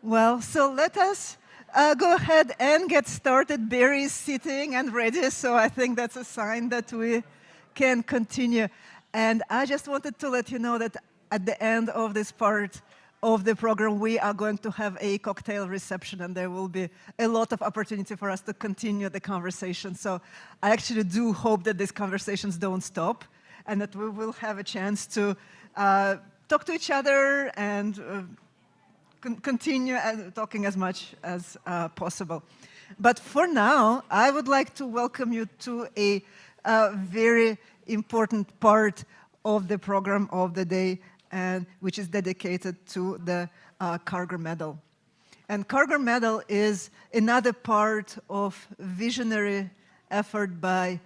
Well, so let us go ahead and get started. Barry is sitting and ready, so I think that's a sign that we can continue. And I just wanted to let you know that at the end of this part of the program, we are going to have a cocktail reception, and there will be a lot of opportunity for us to continue the conversation. So I actually do hope that these conversations don't stop, and that we will have a chance to talk to each other and continue talking as much as possible. But for now, I would like to welcome you to a very important part of the program of the day, and which is dedicated to the Karger Medal. And Karger Medal is another part of visionary effort by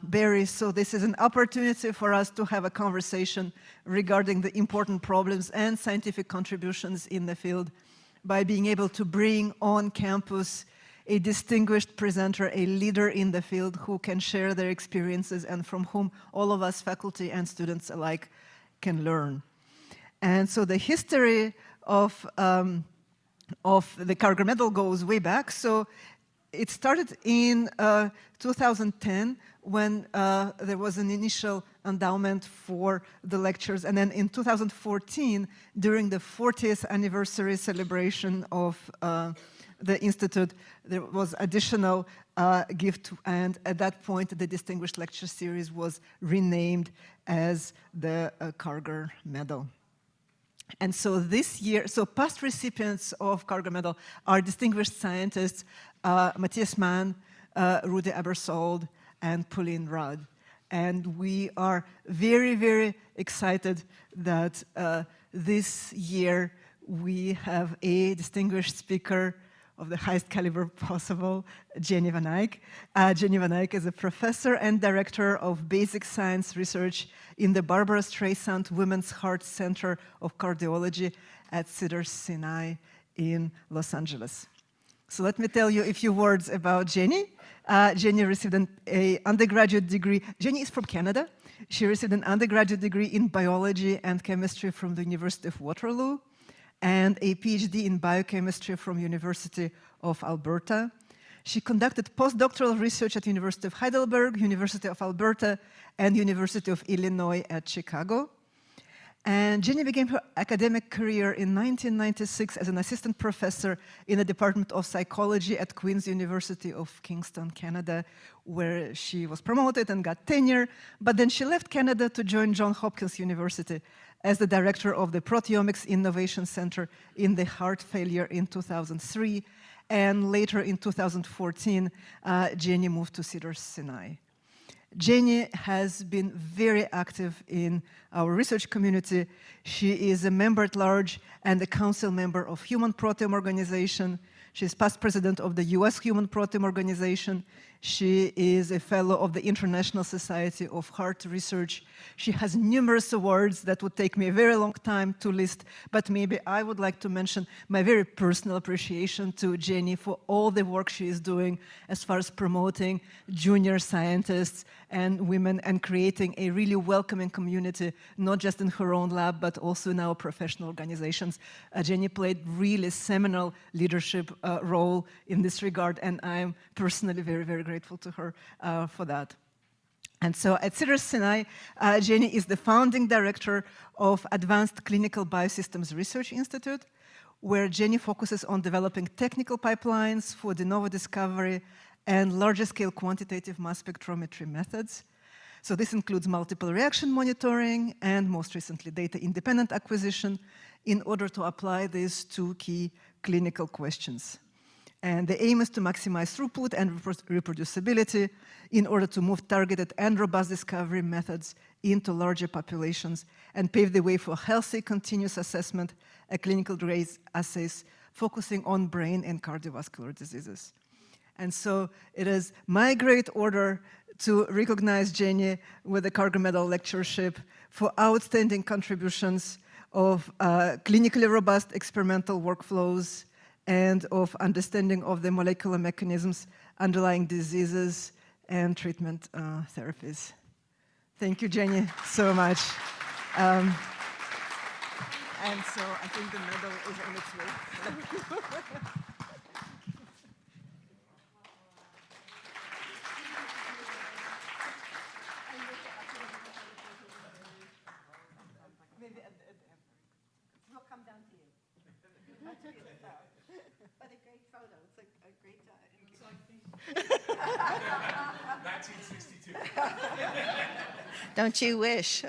Barry. So this is an opportunity for us to have a conversation regarding the important problems and scientific contributions in the field by being able to bring on campus a distinguished presenter, a leader in the field who can share their experiences and from whom all of us faculty and students alike can learn. And so the history of the Karger Medal goes way back. So it started in 2010 when there was an initial endowment for the lectures. And then in 2014, during the 40th anniversary celebration of the Institute, there was additional gift. And at that point, the Distinguished Lecture Series was renamed as the Karger Medal. And so this year, so past recipients of Karger Medal are distinguished scientists Matthias Mann, Rudy Abersold, and Pauline Rudd. And we are very, very excited that this year we have a distinguished speaker of the highest caliber possible, Jenny Van Eyck. Jenny Van Eyck is a professor and director of basic science research in the Barbara Streisand Women's Heart Center of Cardiology at Cedars-Sinai in Los Angeles. So let me tell you a few words about Jenny. Jenny received an undergraduate degree. Jenny is from Canada. She received an undergraduate degree in biology and chemistry from the University of Waterloo and a PhD in biochemistry from University of Alberta. She conducted postdoctoral research at University of Heidelberg, University of Alberta, and University of Illinois at Chicago. And Jenny began her academic career in 1996 as an assistant professor in the Department of Psychology at Queen's University of Kingston, Canada, where she was promoted and got tenure. But then she left Canada to join Johns Hopkins University as the director of the Proteomics Innovation Center in the heart failure in 2003. And later in 2014, Jenny moved to Cedars-Sinai. Jenny has been very active in our research community. She is a member at large and a council member of Human Proteome Organization. She's past president of the US Human Proteome Organization. She is a fellow of the International Society of Heart Research. She has numerous awards that would take me a very long time to list, but maybe I would like to mention my very personal appreciation to Jenny for all the work she is doing as far as promoting junior scientists and women and creating a really welcoming community, not just in her own lab, but also in our professional organizations. Jenny played really seminal leadership role in this regard, and I am personally very, very grateful to her for that. And so at Cedars-Sinai, Jenny is the founding director of Advanced Clinical Biosystems Research Institute, where Jenny focuses on developing technical pipelines for de novo discovery and larger-scale quantitative mass spectrometry methods. So this includes multiple reaction monitoring and, most recently, data-independent acquisition in order to apply these two key clinical questions. And the aim is to maximize throughput and reproducibility in order to move targeted and robust discovery methods into larger populations and pave the way for healthy continuous assessment at clinical grade assays focusing on brain and cardiovascular diseases. And so it is my great honor to recognize Jenny with the Karger Medal Lectureship for outstanding contributions of clinically robust experimental workflows and of understanding of the molecular mechanisms underlying diseases and treatment therapies. Thank you, Jenny, so much. And so I think the medal is on its way. Thank you. Maybe at the end. We'll come down to you. But a great photo. It's a great Looks like 1962. Don't you wish?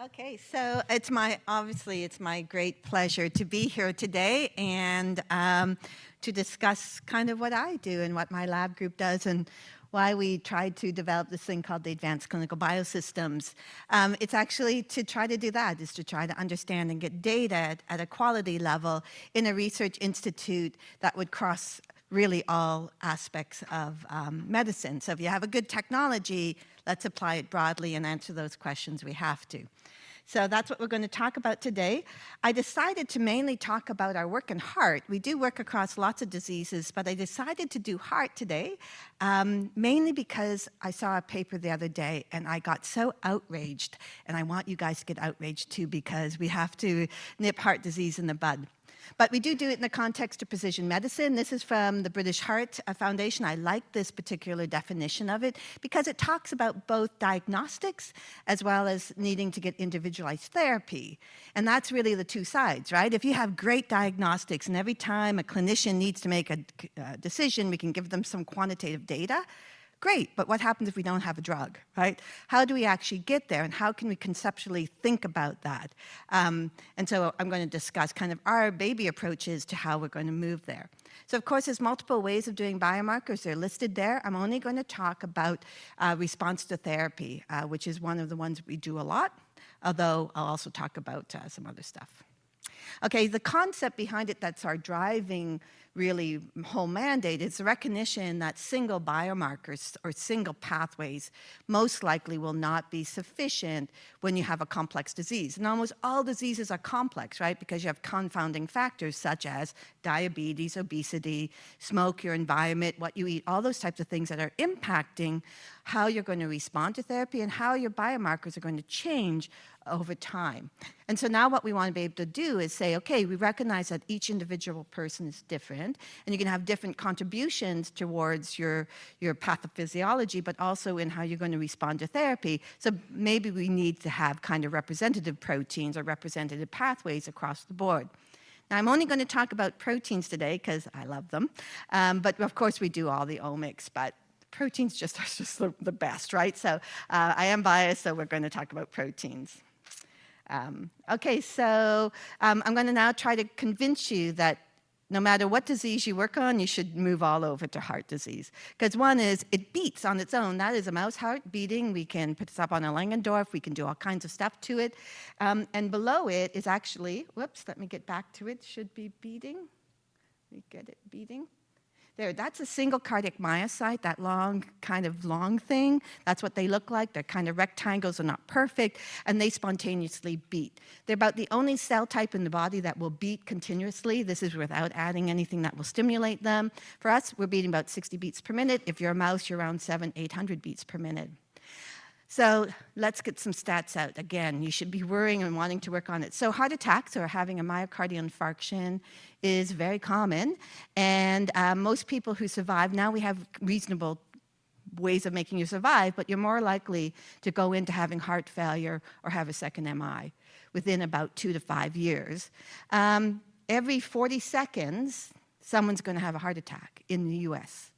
Okay, so obviously it's my great pleasure to be here today and to discuss kind of what I do and what my lab group does and why we tried to develop this thing called the Advanced Clinical Biosystems. It's actually to try to do that, is to try to understand and get data at a quality level in a research institute that would cross really all aspects of medicine. So if you have a good technology, let's apply it broadly and answer those questions we have to. So that's what we're going to talk about today. I decided to mainly talk about our work in heart. We do work across lots of diseases, but I decided to do heart today, mainly because I saw a paper the other day and I got so outraged, and I want you guys to get outraged too, because we have to nip heart disease in the bud. But we do it in the context of precision medicine. This is from the British Heart Foundation. I like this particular definition of it because it talks about both diagnostics as well as needing to get individualized therapy. And that's really the two sides, right? If you have great diagnostics and every time a clinician needs to make a decision, we can give them some quantitative data, great, but what happens if we don't have a drug, right? How do we actually get there, and how can we conceptually think about that? And so I'm going to discuss kind of our baby approaches to how we're going to move there. So of course, there's multiple ways of doing biomarkers. They're listed there. I'm only going to talk about response to therapy, which is one of the ones we do a lot, although I'll also talk about some other stuff. Okay, the concept behind it that's our driving really whole mandate is the recognition that single biomarkers or single pathways most likely will not be sufficient when you have a complex disease. And almost all diseases are complex, right? Because you have confounding factors such as diabetes, obesity, smoke, your environment, what you eat, all those types of things that are impacting how you're going to respond to therapy and how your biomarkers are going to change over time. And so now what we want to be able to do is say, okay, we recognize that each individual person is different, and you can have different contributions towards your pathophysiology, but also in how you're going to respond to therapy. So maybe we need to have kind of representative proteins or representative pathways across the board. Now, I'm only going to talk about proteins today because I love them, but of course we do all the omics, but proteins are just the best, right? So I am biased, so we're going to talk about proteins. Okay, so I'm going to now try to convince you that no matter what disease you work on, you should move all over to heart disease. Because one is, it beats on its own. That is a mouse heart beating. We can put this up on a Langendorf. We can do all kinds of stuff to it. And below it is actually, whoops, let me get back to it. Should be beating. We get it beating. There, that's a single cardiac myocyte, that long thing. That's what they look like. They're kind of rectangles, they're not perfect, and they spontaneously beat. They're about the only cell type in the body that will beat continuously. This is without adding anything that will stimulate them. For us, we're beating about 60 beats per minute. If you're a mouse, you're around 800 beats per minute. So let's get some stats out. Again, you should be worrying and wanting to work on it. So heart attacks or having a myocardial infarction is very common. And most people who survive, now we have reasonable ways of making you survive, but you're more likely to go into having heart failure or have a second MI within about 2 to 5 years. Every 40 seconds, someone's going to have a heart attack in the US.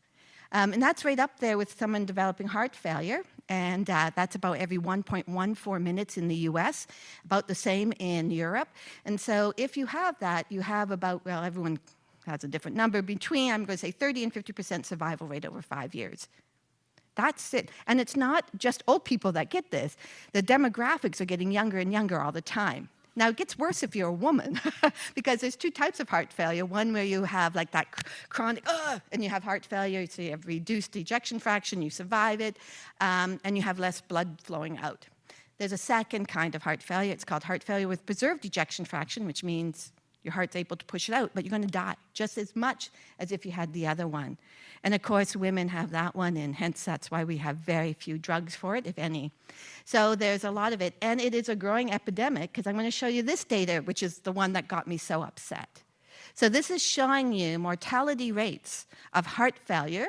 And that's right up there with someone developing heart failure. And that's about every 1.14 minutes in the US, about the same in Europe. And so if you have that, you have about, well, everyone has a different number, between, I'm going to say 30 and 50% survival rate over 5 years. That's it. And it's not just old people that get this. The demographics are getting younger and younger all the time. Now, it gets worse if you're a woman because there's two types of heart failure. One where you have like that chronic, and you have heart failure, so you have reduced ejection fraction, you survive it, and you have less blood flowing out. There's a second kind of heart failure. It's called heart failure with preserved ejection fraction, which means Your heart's able to push it out, but you're going to die just as much as if you had the other one. And of course, women have that one, and hence that's why we have very few drugs for it, if any. So there's a lot of it, and it is a growing epidemic, because I'm going to show you this data, which is the one that got me so upset. So this is showing you mortality rates of heart failure,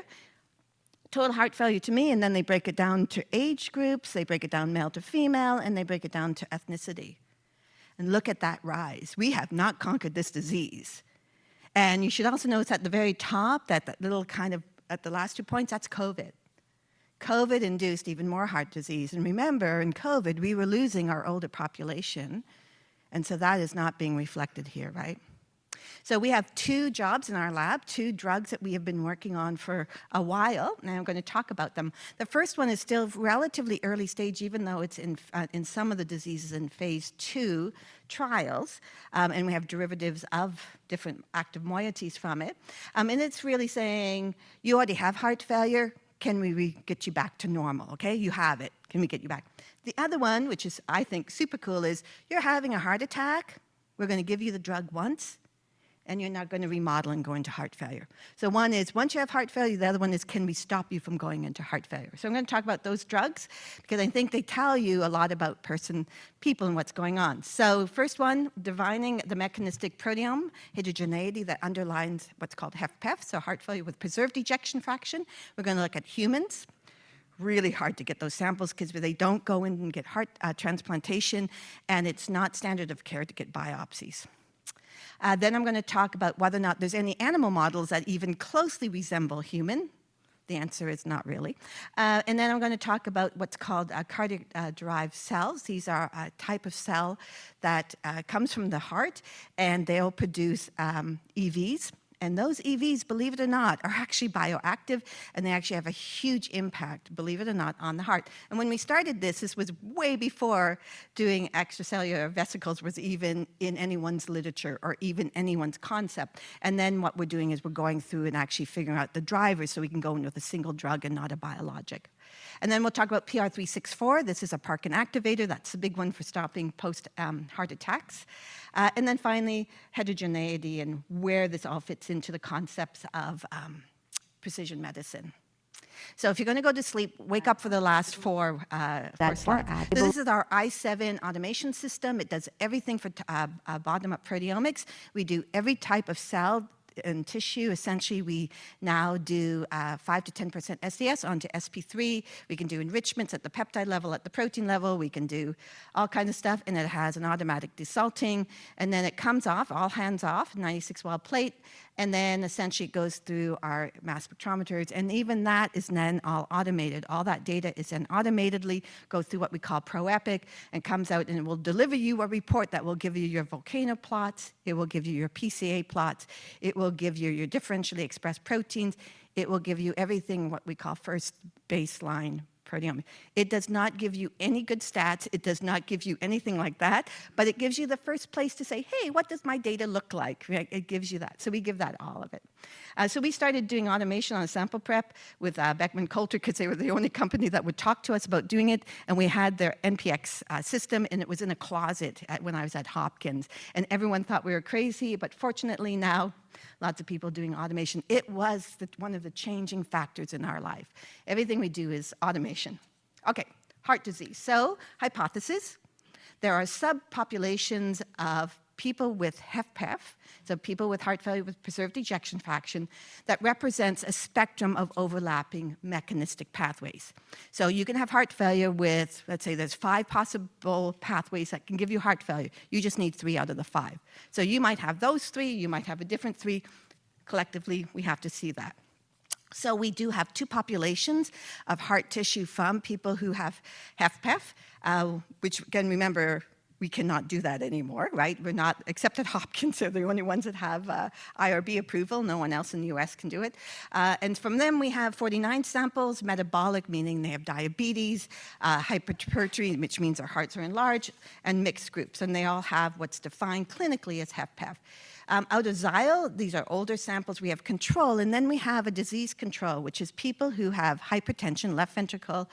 total heart failure to me, and then they break it down to age groups, they break it down male to female, and they break it down to ethnicity. And look at that rise. We have not conquered this disease. And you should also notice at the very top, that little kind of, at the last 2 points, that's COVID. COVID induced even more heart disease. And remember, in COVID, we were losing our older population. And so that is not being reflected here, right? So we have 2 jobs in our lab, 2 drugs that we have been working on for a while, and I'm going to talk about them. The first one is still relatively early stage, even though it's in some of the diseases in phase 2 trials, and we have derivatives of different active moieties from it. And it's really saying, you already have heart failure, can we get you back to normal, okay? You have it, can we get you back? The other one, which is, I think, super cool, is you're having a heart attack, we're going to give you the drug once, and you're not going to remodel and go into heart failure. So one is, once you have heart failure, the other one is, can we stop you from going into heart failure? So I'm going to talk about those drugs, because I think they tell you a lot about people and what's going on. So first one, divining the mechanistic proteome heterogeneity that underlines what's called HFpEF, so heart failure with preserved ejection fraction. We're going to look at humans. Really hard to get those samples because they don't go in and get heart transplantation, and it's not standard of care to get biopsies. Then I'm going to talk about whether or not there's any animal models that even closely resemble human. The answer is not really. And then I'm going to talk about what's called cardiac-derived cells. These are a type of cell that comes from the heart, and they'll produce EVs. And those EVs, believe it or not, are actually bioactive, and they actually have a huge impact, believe it or not, on the heart. And when we started this was way before doing extracellular vesicles was even in anyone's literature or even anyone's concept. And then what we're doing is we're going through and actually figuring out the drivers so we can go in with a single drug and not a biologic. And then we'll talk about PR364. This is a Parkin activator. That's the big one for stopping post-heart attacks. And then finally, heterogeneity and where this all fits into the concepts of precision medicine. So if you're going to go to sleep, wake up for the last four slides. So this is our i7 automation system. It does everything for bottom-up proteomics. We do every type of cell and tissue. Essentially, we now do 5 to 10% SDS onto SP3. We can do enrichments at the peptide level, at the protein level. We can do all kinds of stuff, and it has an automatic desalting. And then it comes off, all hands off, 96-well plate, and then essentially it goes through our mass spectrometers, and even that is then all automated. All that data is then automatedly goes through what we call ProEpic and comes out, and it will deliver you a report that will give you your volcano plots, it will give you your PCA plots, it will give you your differentially expressed proteins, it will give you everything what we call first baseline proteome. It does not give you any good stats, it does not give you anything like that, but it gives you the first place to say, hey, what does my data look like? Right? It gives you that. So we give that all of it. So we started doing automation on sample prep with Beckman Coulter because they were the only company that would talk to us about doing it, and we had their NPX system, and it was in a closet when I was at Hopkins, and everyone thought we were crazy, but fortunately now, lots of people doing automation. It was one of the changing factors in our life. Everything we do is automation. Okay, heart disease. So, hypothesis. There are subpopulations of people with HFpEF, so people with heart failure with preserved ejection fraction, that represents a spectrum of overlapping mechanistic pathways. So you can have heart failure with, let's say there's 5 possible pathways that can give you heart failure. You just need 3 out of the 5. So you might have those 3, you might have a different 3. Collectively, we have to see that. So we do have 2 populations of heart tissue from people who have HFpEF, which, again, remember, we cannot do that anymore, right? We're not, except at Hopkins, they're the only ones that have IRB approval. No one else in the US can do it. And from them, we have 49 samples, metabolic, meaning they have diabetes, hypertrophy, which means their hearts are enlarged, and mixed groups. And they all have what's defined clinically as HFpEF. Out of Xyle, these are older samples, we have control, and then we have a disease control, which is people who have hypertension, left ventricle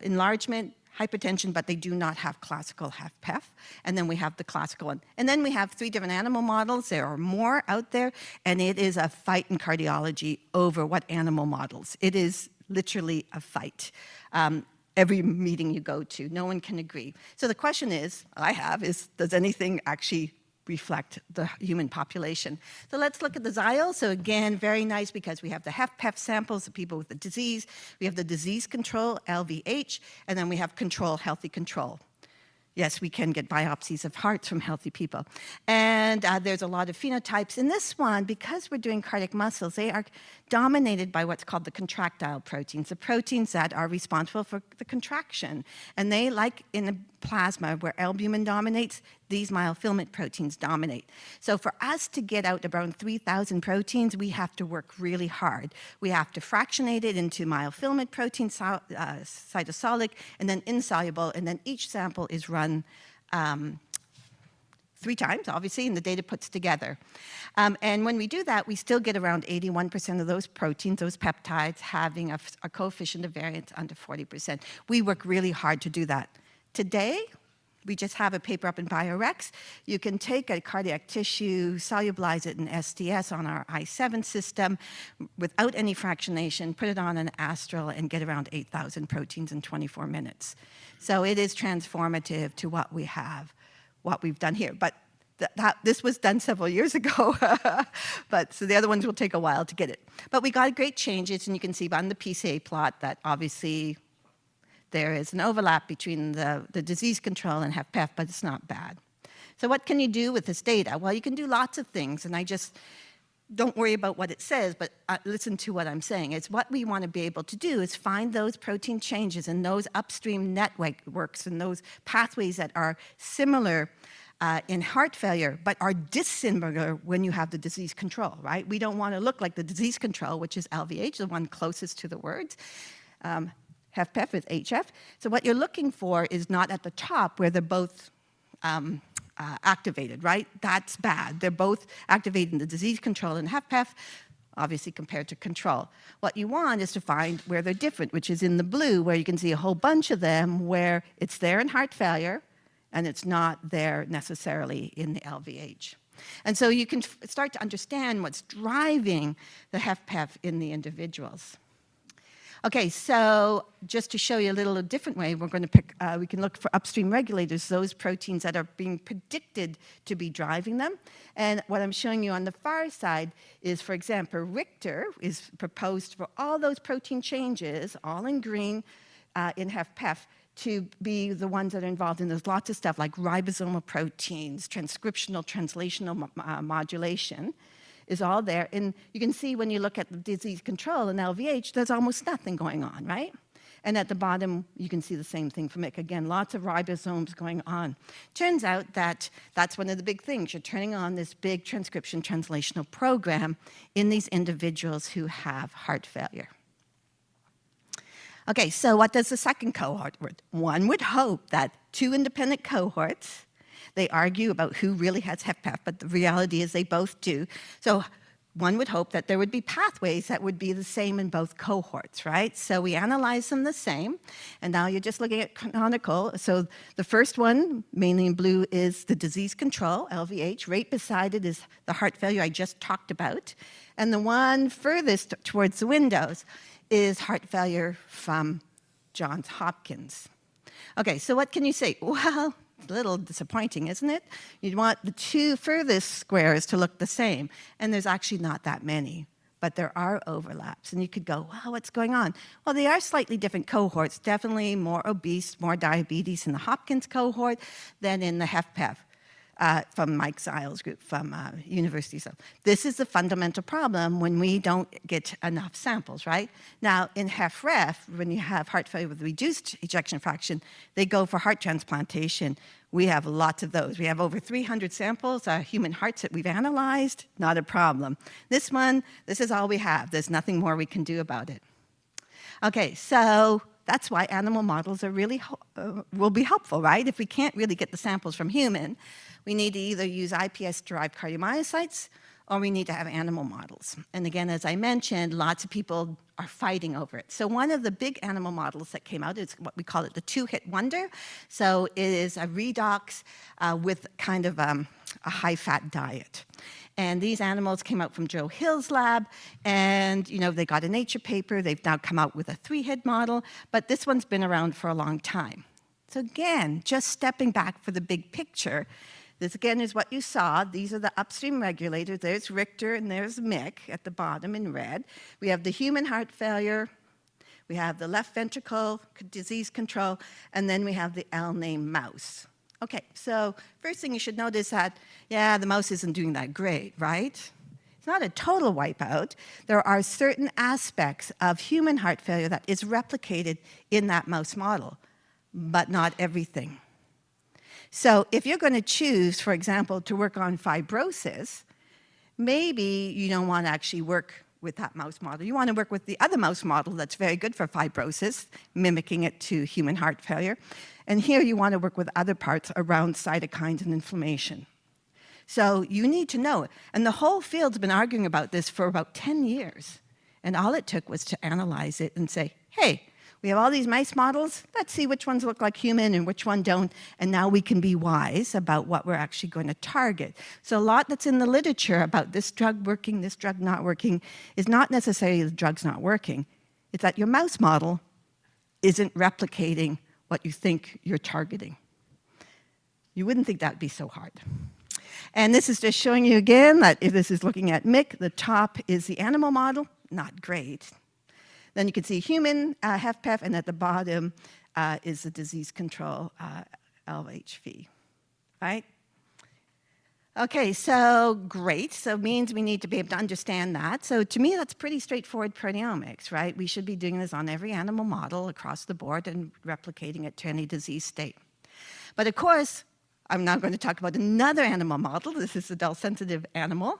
enlargement, hypertension, but they do not have classical HFpEF. And then we have the classical one. And then we have 3 different animal models. There are more out there, and it is a fight in cardiology over what animal models. It is literally a fight. Every meeting you go to, no one can agree. So the question is, does anything actually reflect the human population? So let's look at the ZIAL. So again, very nice because we have the HFpEF samples, the people with the disease. We have the disease control, LVH, and then we have control, healthy control. Yes, we can get biopsies of hearts from healthy people. And there's a lot of phenotypes. In this one, because we're doing cardiac muscles, they are dominated by what's called the contractile proteins, the proteins that are responsible for the contraction. And they, like in the plasma where albumin dominates, these myofilament proteins dominate. So for us to get out around 3,000 proteins, we have to work really hard. We have to fractionate it into myofilament proteins, cytosolic, and then insoluble, and then each sample is run 3 times, obviously, and the data puts together. And when we do that, we still get around 81% of those proteins, those peptides, having a coefficient of variance under 40%. We work really hard to do that. Today, we just have a paper up in BioRex. You can take a cardiac tissue, solubilize it in STS on our I7 system without any fractionation, put it on an Astral, and get around 8,000 proteins in 24 minutes. So it is transformative to what we have, what we've done here. But this was done several years ago, so the other ones will take a while to get it. But we got great changes, and you can see on the PCA plot that obviously there is an overlap between the disease control and HFpEF, but it's not bad. So what can you do with this data? Well, you can do lots of things, and I just don't worry about what it says, but listen to what I'm saying. It's what we want to be able to do is find those protein changes and those upstream networks and those pathways that are similar in heart failure, but are dissimilar when you have the disease control, right? We don't want to look like the disease control, which is LVH, the one closest to the words. HFpEF is HF. So what you're looking for is not at the top where they're both activated, right? That's bad. They're both activating the disease control and HFpEF, obviously compared to control. What you want is to find where they're different, which is in the blue, where you can see a whole bunch of them where it's there in heart failure and it's not there necessarily in the LVH. And so you can start to understand what's driving the HFpEF in the individuals. Okay, so just to show you a little different way, we're going to pick, we can look for upstream regulators, those proteins that are being predicted to be driving them. And what I'm showing you on the far side is, for example, Richter is proposed for all those protein changes, all in green in HFpEF, to be the ones that are involved in there's lots of stuff like ribosomal proteins, transcriptional, translational modulation. Is all there. And you can see when you look at the disease control in LVH, there's almost nothing going on, right? And at the bottom, you can see the same thing for MIC. Again, lots of ribosomes going on. Turns out that that's one of the big things. You're turning on this big transcription translational program in these individuals who have heart failure. Okay, so what does the second cohort do? One would hope that 2 independent cohorts, they argue about who really has HFpEF, but the reality is they both do. So one would hope that there would be pathways that would be the same in both cohorts, right? So we analyze them the same, and now you're just looking at canonical. So the first one, mainly in blue, is the disease control, LVH. Right beside it is the heart failure I just talked about. And the one furthest towards the windows is heart failure from Johns Hopkins. Okay, so what can you say? Well, a little disappointing, isn't it? You'd want the 2 furthest squares to look the same, and there's actually not that many, but there are overlaps, and you could go, wow, what's going on? Well, they are slightly different cohorts, definitely more obese, more diabetes in the Hopkins cohort than in the HFpEF. From Mike Ziles' group from University of South. This is the fundamental problem when we don't get enough samples, right? Now, in HFrEF, when you have heart failure with reduced ejection fraction, they go for heart transplantation. We have lots of those. We have over 300 samples, human hearts that we've analyzed, not a problem. This one, this is all we have. There's nothing more we can do about it. Okay, so that's why animal models are really will be helpful, right? If we can't really get the samples from human, we need to either use iPS-derived cardiomyocytes or we need to have animal models. And again, as I mentioned, lots of people are fighting over it. So one of the big animal models that came out is what we call it the two-hit wonder. So it is a redox with kind of a high-fat diet. And these animals came out from Joe Hill's lab, and they got a Nature paper. They've now come out with a three-hit model, but this one's been around for a long time. So again, just stepping back for the big picture, this again is what you saw. These are the upstream regulators. There's Richter and there's Mick at the bottom in red. We have the human heart failure. We have the left ventricle disease control, and then we have the L-named mouse. Okay, so first thing you should notice that, yeah, the mouse isn't doing that great, right? It's not a total wipeout. There are certain aspects of human heart failure that is replicated in that mouse model, but not everything. So if you're going to choose, for example, to work on fibrosis, maybe you don't want to actually work with that mouse model. You want to work with the other mouse model that's very good for fibrosis, mimicking it to human heart failure. And here you want to work with other parts around cytokines and inflammation. So you need to know it. And the whole field's been arguing about this for about 10 years. And all it took was to analyze it and say, hey, we have all these mice models. Let's see which ones look like human and which one don't. And now we can be wise about what we're actually going to target. So a lot that's in the literature about this drug working, this drug not working, is not necessarily the drug's not working. It's that your mouse model isn't replicating what you think you're targeting. You wouldn't think that would be so hard. And this is just showing you again that if this is looking at MIC, the top is the animal model, not great. Then you can see human HFpEF, and at the bottom is the disease control LHV, right? Okay, so great. So it means we need to be able to understand that. So to me, that's pretty straightforward proteomics, right? We should be doing this on every animal model across the board and replicating it to any disease state. But of course, I'm now going to talk about another animal model. This is the adult-sensitive animal.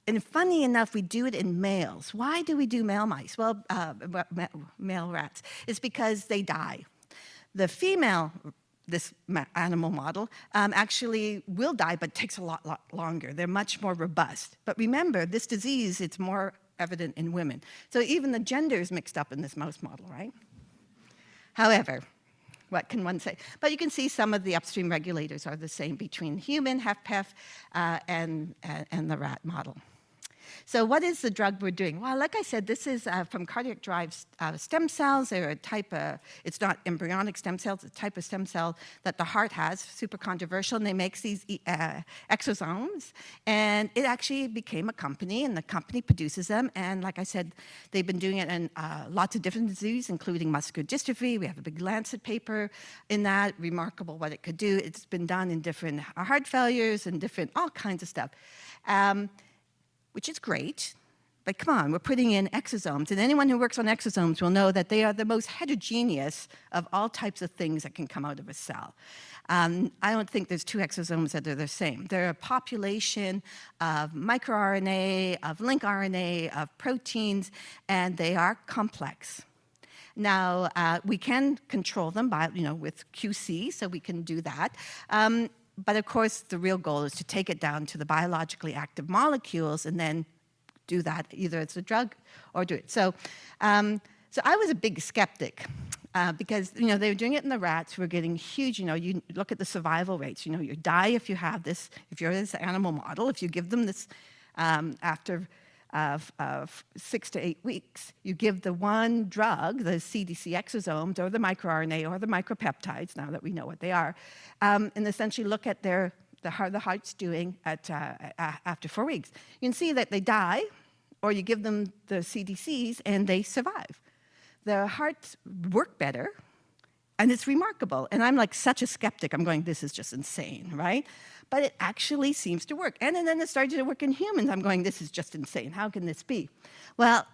And funny enough, we do it in males. Why do we do male mice? Well, male rats. It's because they die. The female, this animal model, actually will die, but takes a lot longer. They're much more robust. But remember, this disease, it's more evident in women. So even the gender is mixed up in this mouse model, right? However, what can one say? But you can see some of the upstream regulators are the same between human HFpEF and the rat model. So what is the drug we're doing? Well, like I said, this is from cardiac-derived stem cells. They're a type of, it's not embryonic stem cells, it's a type of stem cell that the heart has, super controversial, and they make these exosomes. And it actually became a company, and the company produces them. And like I said, they've been doing it in lots of different diseases, including muscular dystrophy. We have a big Lancet paper in that, remarkable what it could do. It's been done in different heart failures and different, all kinds of stuff. Which is great, but come on, we're putting in exosomes, and anyone who works on exosomes will know that they are the most heterogeneous of all types of things that can come out of a cell. I don't think there's two exosomes that are the same. They're a population of microRNA, of link RNA, of proteins, and they are complex. Now, we can control them by, with QC, so we can do that. But of course, the real goal is to take it down to the biologically active molecules and then do that either as a drug or do it. So I was a big skeptic because they were doing it in the rats who were getting huge. You look at the survival rates. You die if you have this. If you're this animal model, if you give them this after 6 to 8 weeks, you give the one drug, the CDC exosomes or the microRNA or the micropeptides, now that we know what they are, and essentially look at how the heart's doing after 4 weeks. You can see that they die, or you give them the CDCs and they survive. The hearts work better, and it's remarkable. And I'm like such a skeptic. I'm going, this is just insane, right? But it actually seems to work. And then it started to work in humans. I'm going, this is just insane. How can this be? Well,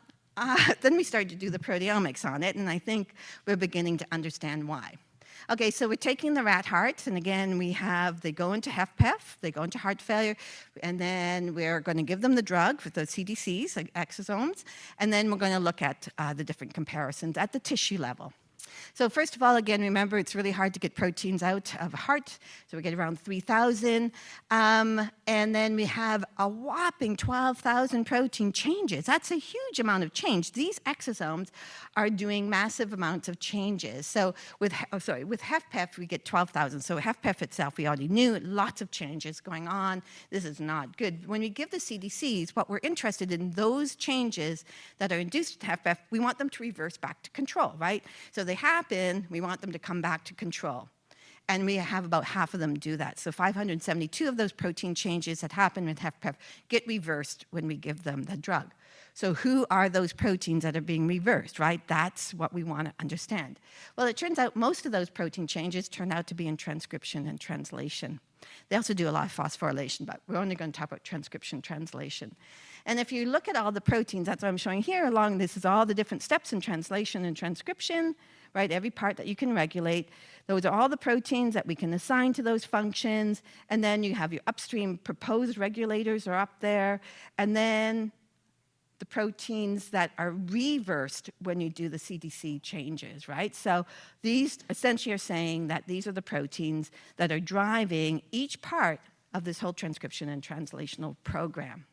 then we started to do the proteomics on it, and I think we're beginning to understand why. Okay, so we're taking the rat hearts, and again, they go into HFpEF, they go into heart failure, and then we're going to give them the drug for the CDCs, like exosomes, and then we're going to look at the different comparisons at the tissue level. So first of all, again, remember, it's really hard to get proteins out of heart. So we get around 3,000. And then we have a whopping 12,000 protein changes. That's a huge amount of change. These exosomes are doing massive amounts of changes. So with HFpEF, we get 12,000. So HFpEF itself, we already knew, lots of changes going on. This is not good. When we give the CDCs, what we're interested in, those changes that are induced with HFpEF, we want them to reverse back to control, right? So they happen, we want them to come back to control. And we have about half of them do that. So 572 of those protein changes that happen with HFpEF get reversed when we give them the drug. So who are those proteins that are being reversed, right? That's what we want to understand. Well, it turns out most of those protein changes turn out to be in transcription and translation. They also do a lot of phosphorylation, but we're only going to talk about transcription, translation. And if you look at all the proteins, that's what I'm showing here along, this is all the different steps in translation and transcription, right? Every part that you can regulate. Those are all the proteins that we can assign to those functions. And then you have your upstream proposed regulators are up there. And then the proteins that are reversed when you do the CDC changes, right? So these essentially are saying that these are the proteins that are driving each part of this whole transcription and translational program.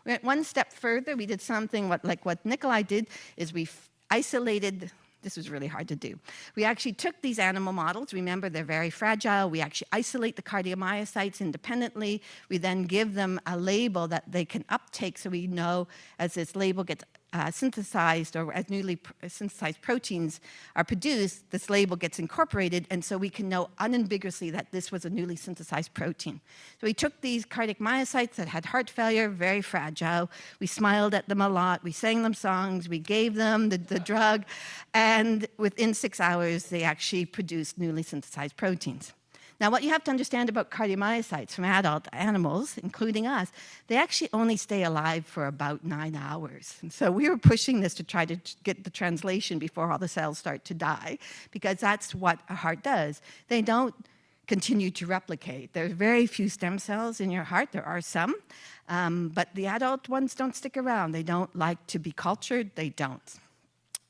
We went one step further. We did something like what Nikolai did, is we isolated. This was really hard to do. We actually took these animal models. Remember, they're very fragile. We actually isolate the cardiomyocytes independently. We then give them a label that they can uptake, so we know as this label gets synthesized, or as newly synthesized proteins are produced, this label gets incorporated, and so we can know unambiguously that this was a newly synthesized protein. So we took these cardiac myocytes that had heart failure, very fragile. We smiled at them a lot. We sang them songs. We gave them the drug, and within 6 hours, they actually produced newly synthesized proteins. Now, what you have to understand about cardiomyocytes from adult animals, including us, they actually only stay alive for about 9 hours. And so we were pushing this to try to get the translation before all the cells start to die, because that's what a heart does. They don't continue to replicate. There's very few stem cells in your heart. There are some, but the adult ones don't stick around. They don't like to be cultured. They don't.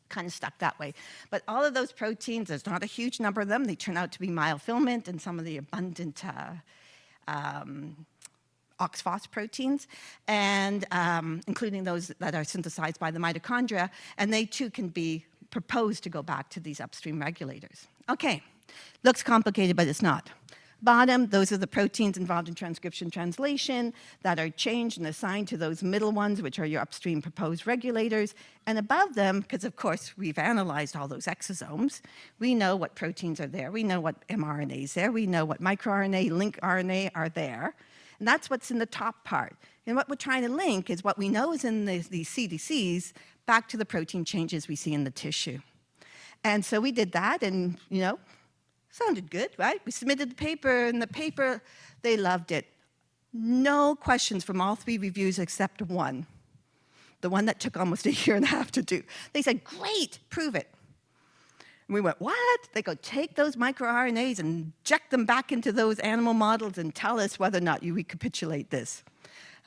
Kind of stuck that way. But all of those proteins, there's not a huge number of them. They turn out to be myofilament and some of the abundant OXPHOS proteins, and including those that are synthesized by the mitochondria, and they too can be proposed to go back to these upstream regulators. Okay, looks complicated, but it's not. Bottom, those are the proteins involved in transcription translation that are changed and assigned to those middle ones, which are your upstream proposed regulators. And above them, because of course we've analyzed all those exosomes, we know what proteins are there, we know what mRNA is there, we know what microRNA, link RNA are there. And that's what's in the top part. And what we're trying to link is what we know is in these CDCs back to the protein changes we see in the tissue. And so we did that, and sounded good, right? We submitted the paper, and the paper, they loved it. No questions from all 3 reviews except one, the one that took almost a year and a half to do. They said, great, prove it. And we went, what? They go, take those microRNAs and inject them back into those animal models and tell us whether or not you recapitulate this.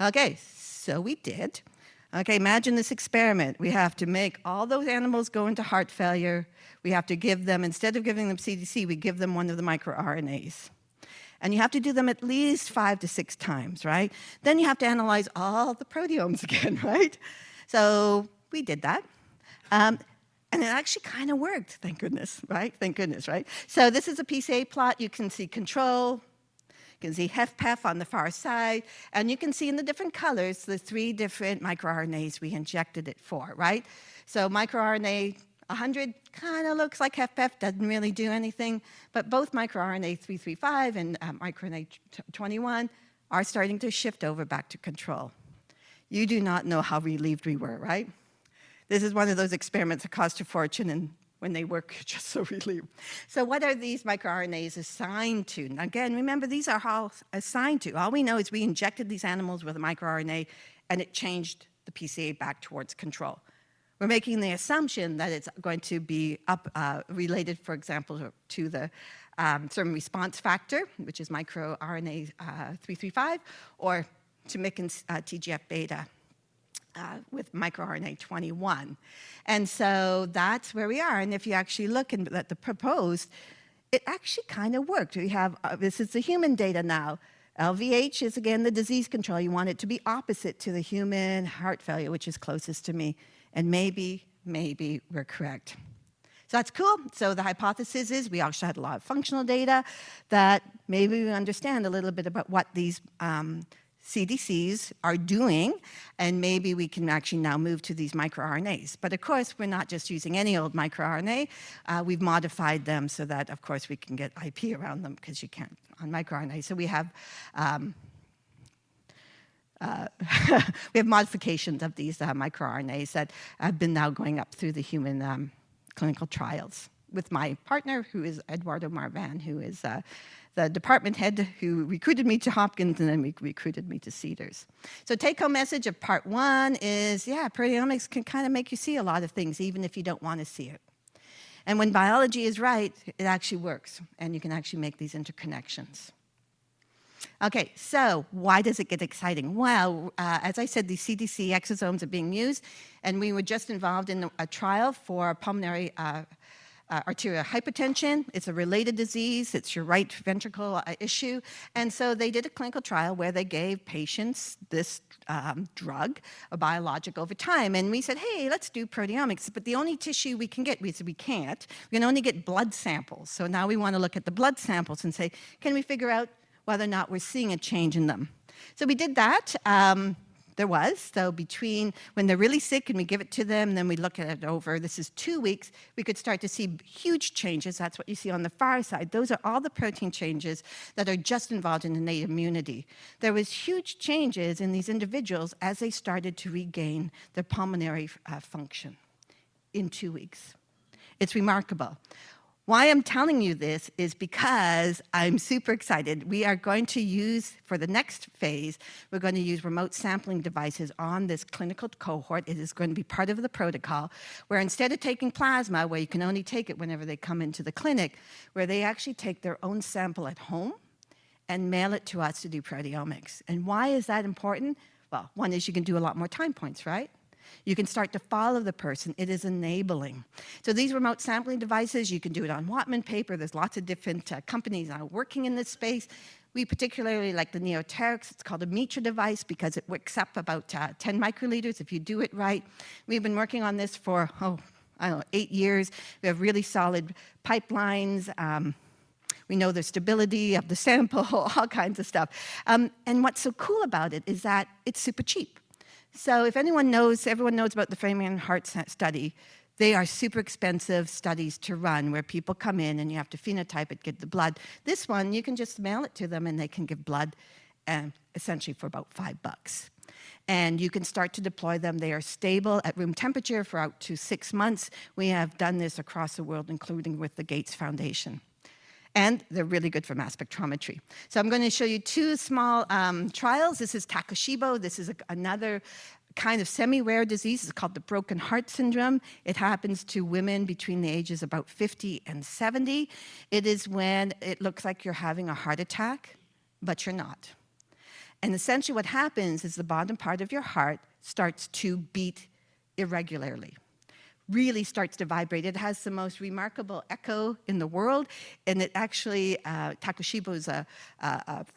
Okay, so we did. Okay, imagine this experiment. We have to make all those animals go into heart failure. We have to give them, instead of giving them CDC, we give them one of the microRNAs. And you have to do them at least 5 to 6 times, right? Then you have to analyze all the proteomes again, right? So we did that. And it actually kind of worked, thank goodness, right? Thank goodness, right? So this is a PCA plot. You can see control. You can see HFpEF on the far side, and you can see in the different colors the 3 different microRNAs we injected it for, right? So microRNA 100 kind of looks like HFpEF, doesn't really do anything, but both microRNA 335 and microRNA 21 are starting to shift over back to control. You do not know how relieved we were, right? This is one of those experiments that cost a fortune, and when they work, you're just so relieved. So what are these microRNAs assigned to? Now again, remember, these are all assigned to. All we know is we injected these animals with a microRNA, and it changed the PCA back towards control. We're making the assumption that it's going to be related, for example, to the certain response factor, which is microRNA 335, or to TGF-beta. with microRNA 21. And so that's where we are. And if you actually look at the proposed, it actually kind of worked. We have, this is the human data now. LVH is, again, the disease control. You want it to be opposite to the human heart failure, which is closest to me. And maybe we're correct. So that's cool. So the hypothesis is we also had a lot of functional data that maybe we understand a little bit about what these CDCs are doing, and maybe we can actually now move to these microRNAs. But of course, we're not just using any old microRNA. We've modified them so that, of course, we can get IP around them, because you can't on microRNA. So we have we have modifications of these microRNAs that have been now going up through the human clinical trials with my partner, who is Eduardo Marvan, who is the department head who recruited me to Hopkins and then recruited me to Cedars. So take-home message of part 1 is, yeah, proteomics can kind of make you see a lot of things, even if you don't want to see it. And when biology is right, it actually works, and you can actually make these interconnections. Okay, so why does it get exciting? Well, as I said, these CDC exosomes are being used, and we were just involved in a trial for pulmonary arterial hypertension. It's a related disease. It's your right ventricle issue. And so they did a clinical trial where they gave patients this drug, a biologic, over time. And we said, hey, let's do proteomics. But the only tissue we can get, we said we can't. We can only get blood samples. So now we want to look at the blood samples and say, can we figure out whether or not we're seeing a change in them? So we did that. There was. So between when they're really sick and we give it to them, and then we look at it over, this is 2 weeks, we could start to see huge changes. That's what you see on the far side. Those are all the protein changes that are just involved in innate immunity. There was huge changes in these individuals as they started to regain their pulmonary function in 2 weeks. It's remarkable. Why I'm telling you this is because I'm super excited. We are going to use, for the next phase, we're going to use remote sampling devices on this clinical cohort. It is going to be part of the protocol, where instead of taking plasma, where you can only take it whenever they come into the clinic, where they actually take their own sample at home and mail it to us to do proteomics. And why is that important? Well, one is you can do a lot more time points, right? You can start to follow the person. It is enabling. So these remote sampling devices, you can do it on Wattman paper. There's lots of different companies now working in this space. We particularly like the Neoterics. It's called a Mitra device because it wicks up about 10 microliters if you do it right. We've been working on this for, I don't know, 8 years. We have really solid pipelines. We know the stability of the sample, all kinds of stuff. And what's so cool about it is that it's super cheap. So if everyone knows about the Framingham Heart Study. They are super expensive studies to run where people come in and you have to phenotype it, get the blood. This one, you can just mail it to them and they can give blood essentially for about $5. And you can start to deploy them. They are stable at room temperature for out to 6 months. We have done this across the world, including with the Gates Foundation. And they're really good for mass spectrometry. So I'm going to show you 2 small trials. This is Takashibo. This is another kind of semi-rare disease. It's called the broken heart syndrome. It happens to women between the ages about 50 and 70. It is when it looks like you're having a heart attack, but you're not. And essentially what happens is the bottom part of your heart starts to beat irregularly. Really starts to vibrate. It has the most remarkable echo in the world, and it actually, Takashibo is a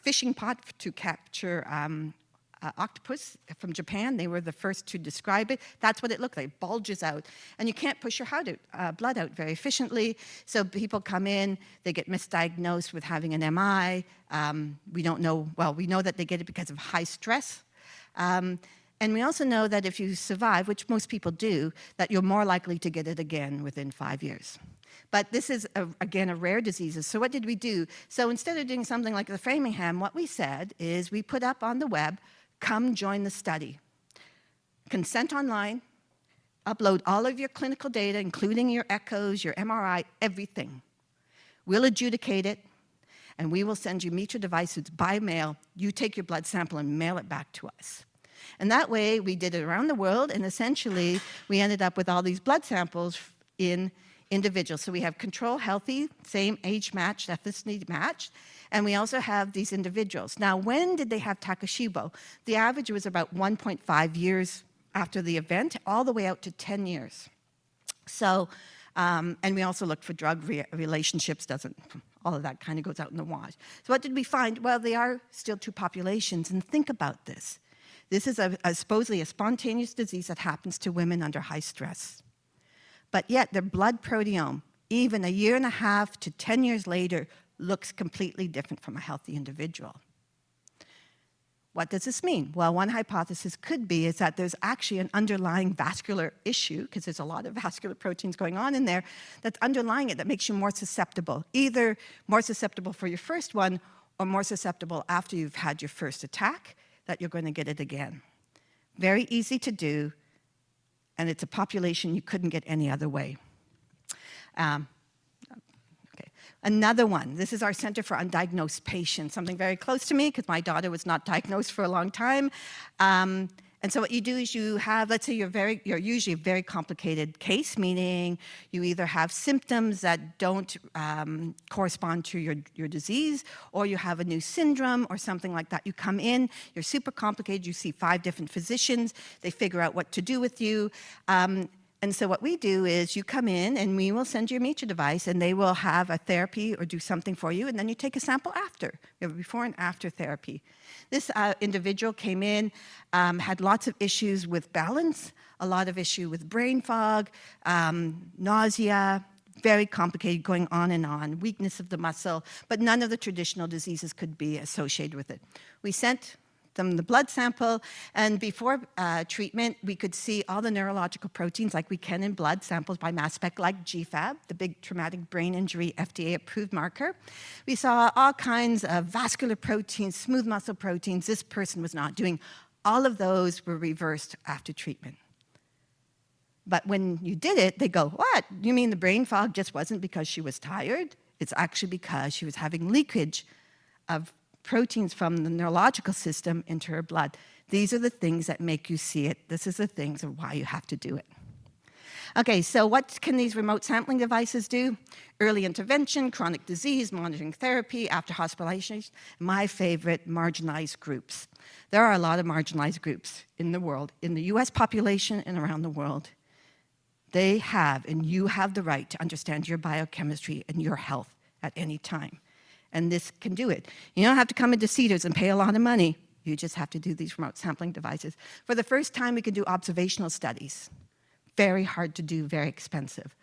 fishing pot to capture octopus from Japan. They were the first to describe it. That's what it looked like. It bulges out, and you can't push your blood out very efficiently, so people come in, they get misdiagnosed with having an MI. We don't know, well, we know that they get it because of high stress. And we also know that if you survive, which most people do, that you're more likely to get it again within 5 years. But this is, again, a rare disease. So what did we do? So instead of doing something like the Framingham, what we said is we put up on the web, come join the study. Consent online, upload all of your clinical data, including your echoes, your MRI, everything. We'll adjudicate it, and we will send you Mitra devices by mail. You take your blood sample and mail it back to us. And that way, we did it around the world, and essentially, we ended up with all these blood samples in individuals. So we have control healthy, same age matched, ethnicity matched, and we also have these individuals. Now, when did they have Takashibo? The average was about 1.5 years after the event, all the way out to 10 years. So, and we also looked for drug relationships, all of that kind of goes out in the wash. So what did we find? Well, they are still two populations, and think about this. This is supposedly a spontaneous disease that happens to women under high stress. But yet their blood proteome, even a year and a half to 10 years later, looks completely different from a healthy individual. What does this mean? Well, one hypothesis could be is that there's actually an underlying vascular issue, because there's a lot of vascular proteins going on in there, that's underlying it that makes you more susceptible, either more susceptible for your first one or more susceptible after you've had your first attack, that you're going to get it again. Very easy to do, and it's a population you couldn't get any other way. Another one, this is our Center for Undiagnosed Patients, something very close to me because my daughter was not diagnosed for a long time. And so what you do is you have, let's say you're usually a very complicated case, meaning you either have symptoms that don't correspond to your disease, or you have a new syndrome or something like that. You come in, you're super complicated, you see 5 different physicians, they figure out what to do with you. And so what we do is you come in and we will send you a meter device and they will have a therapy or do something for you, and then you take a sample after. We have a before and after therapy. This individual came in, had lots of issues with balance, a lot of issue with brain fog, nausea, very complicated, going on, weakness of the muscle, but none of the traditional diseases could be associated with it. We sent them the blood sample, and before treatment, we could see all the neurological proteins like we can in blood samples by mass spec, like GFAP, the big traumatic brain injury FDA-approved marker. We saw all kinds of vascular proteins, smooth muscle proteins. This person was not doing. All of those were reversed after treatment. But when you did it, they go, what? You mean the brain fog just wasn't because she was tired? It's actually because she was having leakage of proteins from the neurological system into her blood. These are the things that make you see it. This is the things of why you have to do it. Okay, so what can these remote sampling devices do? Early intervention, chronic disease, monitoring therapy, after hospitalization. My favorite, marginalized groups. There are a lot of marginalized groups in the world, in the US population and around the world. They have, and you have the right to understand your biochemistry and your health at any time. And this can do it. You don't have to come into Cedars and pay a lot of money. You just have to do these remote sampling devices. For the first time, we can do observational studies. Very hard to do, very expensive.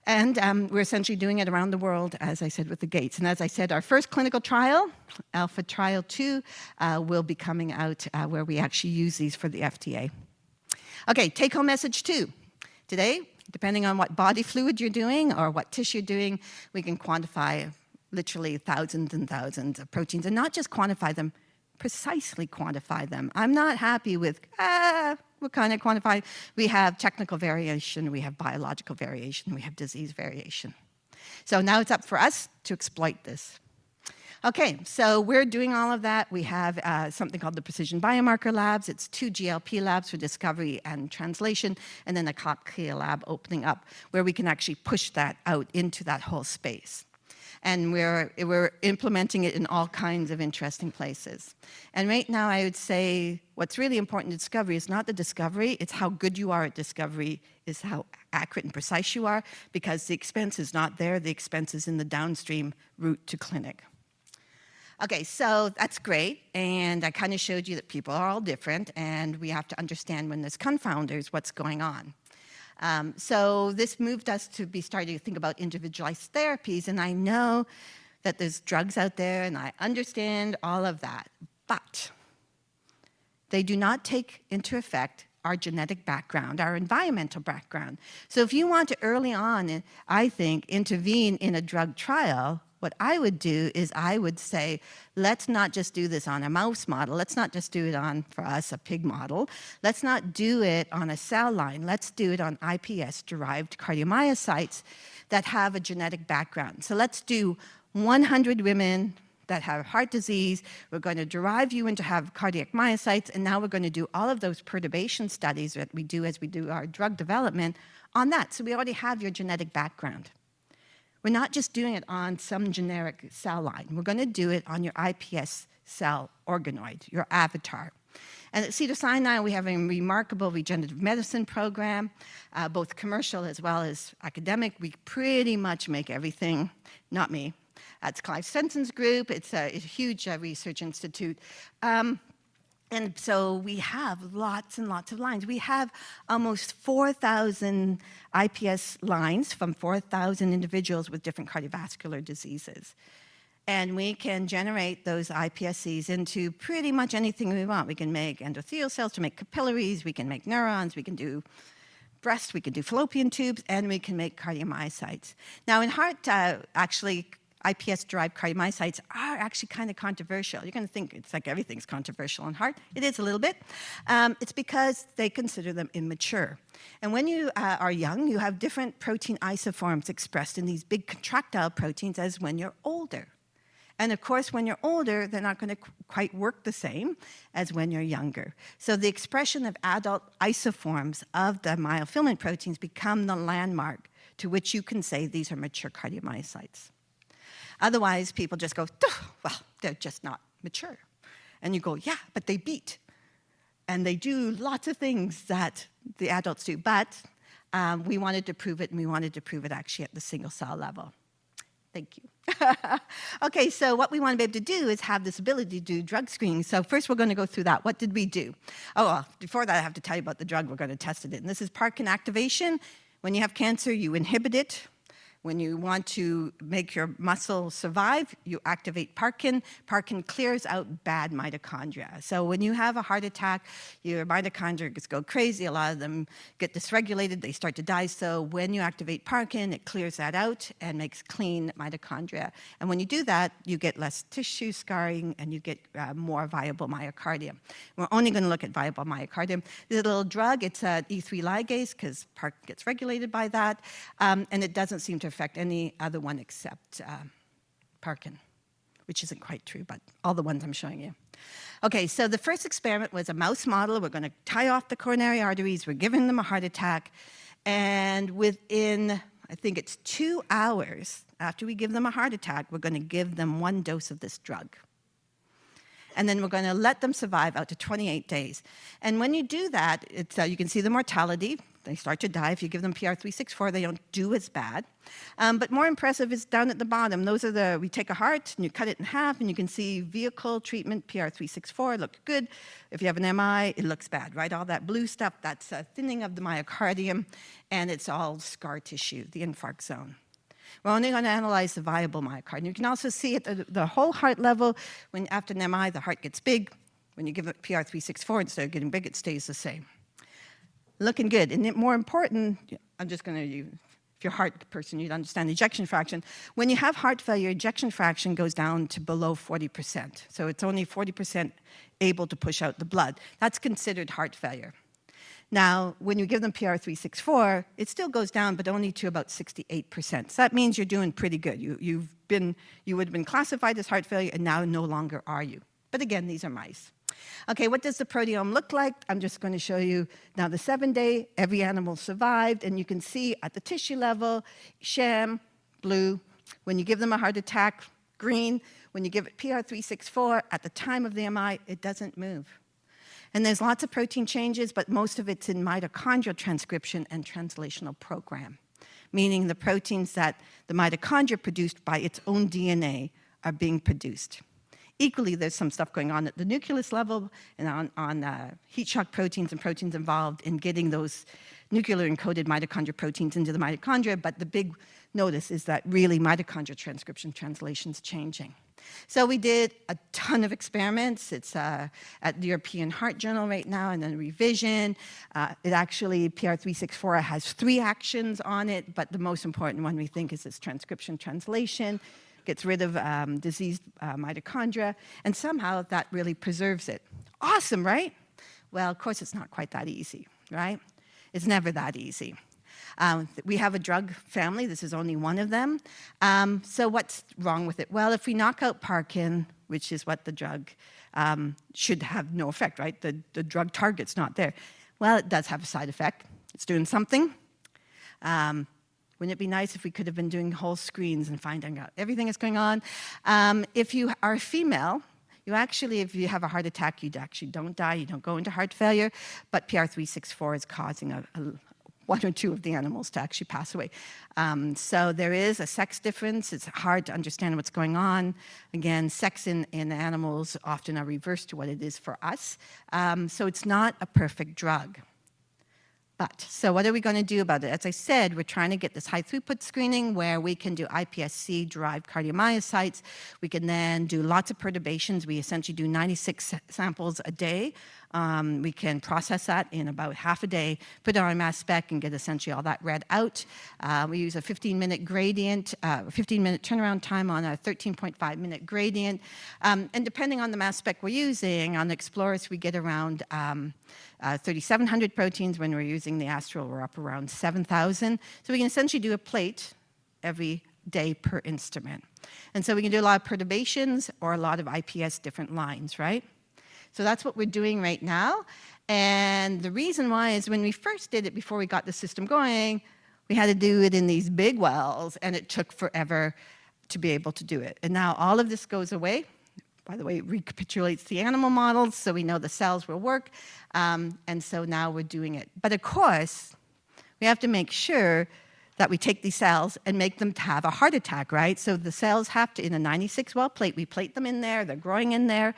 And we're essentially doing it around the world, as I said, with the Gates. And as I said, our first clinical trial, Alpha Trial 2, will be coming out where we actually use these for the FDA. Okay, take-home message 2. Today, depending on what body fluid you're doing or what tissue you're doing, we can quantify literally thousands and thousands of proteins, and not just quantify them, precisely quantify them. I'm not happy with, what kind of quantify? We have technical variation, we have biological variation, we have disease variation. So now it's up for us to exploit this. Okay, so we're doing all of that. We have something called the Precision Biomarker Labs. It's 2 GLP labs for discovery and translation, and then a CLIA lab opening up where we can actually push that out into that whole space. And we're implementing it in all kinds of interesting places. And right now, I would say what's really important in discovery is not the discovery, it's how good you are at discovery, is how accurate and precise you are, because the expense is not there, the expense is in the downstream route to clinic. Okay, so that's great, and I kind of showed you that people are all different, and we have to understand when there's confounders what's going on. So this moved us to be starting to think about individualized therapies, and I know that there's drugs out there, and I understand all of that, but they do not take into effect our genetic background, our environmental background. So if you want to early on, I think, intervene in a drug trial, what I would do is I would say, let's not just do this on a mouse model. Let's not just do it on, for us, a pig model. Let's not do it on a cell line. Let's do it on iPS-derived cardiomyocytes that have a genetic background. So let's do 100 women that have heart disease. We're going to derive you into have cardiac myocytes, and now we're going to do all of those perturbation studies that we do as we do our drug development on that. So we already have your genetic background. We're not just doing it on some generic cell line. We're going to do it on your iPS cell organoid, your avatar. And at Cedars-Sinai, we have a remarkable regenerative medicine program, both commercial as well as academic. We pretty much make everything, not me. That's Clive Stenson's group. It's a huge research institute. And so we have lots and lots of lines. We have almost 4,000 IPS lines from 4,000 individuals with different cardiovascular diseases. And we can generate those iPSCs into pretty much anything we want. We can make endothelial cells to make capillaries, we can make neurons, we can do breast, we can do fallopian tubes, and we can make cardiomyocytes. Now in heart, actually, iPS-derived cardiomyocytes are actually kind of controversial. You're going to think it's like everything's controversial in heart. It is a little bit. It's because they consider them immature. And when you are young, you have different protein isoforms expressed in these big contractile proteins as when you're older. And of course, when you're older, they're not going to quite work the same as when you're younger. So the expression of adult isoforms of the myofilament proteins become the landmark to which you can say these are mature cardiomyocytes. Otherwise, people just go, well, they're just not mature. And you go, yeah, but they beat. And they do lots of things that the adults do. But we wanted to prove it, and we wanted to prove it actually at the single cell level. Thank you. Okay, so what we want to be able to do is have this ability to do drug screening. So first we're going to go through that. What did we do? Oh, well, before that I have to tell you about the drug we're going to test it in. This is Parkin activation. When you have cancer, you inhibit it. When you want to make your muscle survive, you activate Parkin. Parkin clears out bad mitochondria. So when you have a heart attack, your mitochondria just go crazy. A lot of them get dysregulated. They start to die. So when you activate Parkin, it clears that out and makes clean mitochondria. And when you do that, you get less tissue scarring and you get more viable myocardium. We're only going to look at viable myocardium. This little drug, it's an E3 ligase because Parkin gets regulated by that. And it doesn't seem to affect any other one except Parkin, which isn't quite true, but all the ones I'm showing you. Okay, so the first experiment was a mouse model. We're going to tie off the coronary arteries. We're giving them a heart attack. And within, I think it's 2 hours after we give them a heart attack, we're going to give them 1 dose of this drug. And then we're going to let them survive out to 28 days. And when you do that, it's, you can see the mortality. They start to die. If you give them PR364, they don't do as bad. But more impressive is down at the bottom. Those are we take a heart and you cut it in half, and you can see vehicle treatment, PR364, looked good. If you have an MI, it looks bad, right? All that blue stuff, that's thinning of the myocardium, and it's all scar tissue, the infarct zone. We're only going to analyze the viable myocardium. You can also see at the whole heart level, when after an MI, the heart gets big. When you give it PR364, instead of getting big, it stays the same. Looking good. And more important, I'm just going to, if you're a heart person, you'd understand ejection fraction. When you have heart failure, ejection fraction goes down to below 40%. So it's only 40% able to push out the blood. That's considered heart failure. Now, when you give them PR364, it still goes down, but only to about 68%. So that means you're doing pretty good. You would have been classified as heart failure, and now no longer are you. But again, these are mice. Okay, what does the proteome look like? I'm just going to show you now the 7-day, every animal survived, and you can see at the tissue level, sham, blue. When you give them a heart attack, green. When you give it PR364, at the time of the MI, it doesn't move. And there's lots of protein changes, but most of it's in mitochondrial transcription and translational program, meaning the proteins that the mitochondria produced by its own DNA are being produced. Equally, there's some stuff going on at the nucleus level and on heat shock proteins and proteins involved in getting those nuclear encoded mitochondrial proteins into the mitochondria, but the big notice is that really mitochondrial transcription translation is changing. So we did a ton of experiments. It's at the European Heart Journal right now, and then revision. It actually, PR364 has 3 actions on it, but the most important one we think is this transcription translation. Gets rid of diseased mitochondria, and somehow that really preserves it. Awesome, right? Well, of course, it's not quite that easy, right? It's never that easy. We have a drug family. This is only one of them. So what's wrong with it? Well, if we knock out Parkin, which is what the drug should have no effect, right? The drug target's not there. Well, it does have a side effect. It's doing something. Wouldn't it be nice if we could have been doing whole screens and finding out everything that's going on? If you are female, You actually, if you have a heart attack, you actually don't die, you don't go into heart failure, but PR364 is causing one or two of the animals to actually pass away. So there is a sex difference. It's hard to understand what's going on. Again, sex in animals often are reversed to what it is for us. So it's not a perfect drug. So what are we going to do about it? As I said, we're trying to get this high throughput screening where we can do iPSC-derived cardiomyocytes. We can then do lots of perturbations. We essentially do 96 samples a day. We can process that in about half a day, put it on a mass spec, and get essentially all that read out. We use a 15-minute gradient, 15-minute turnaround time on a 13.5-minute gradient. And depending on the mass spec we're using, on the Explorers we get around 3,700 proteins. When we're using the Astral, we're up around 7,000. So we can essentially do a plate every day per instrument. And so we can do a lot of perturbations or a lot of IPS different lines, right? So that's what we're doing right now. And the reason why is when we first did it, before we got the system going, we had to do it in these big wells, and it took forever to be able to do it. And now all of this goes away. By the way, it recapitulates the animal models, so we know the cells will work. And so now we're doing it. But of course, we have to make sure that we take these cells and make them to have a heart attack, right? So the cells have to, in a 96-well plate, we plate them in there, they're growing in there.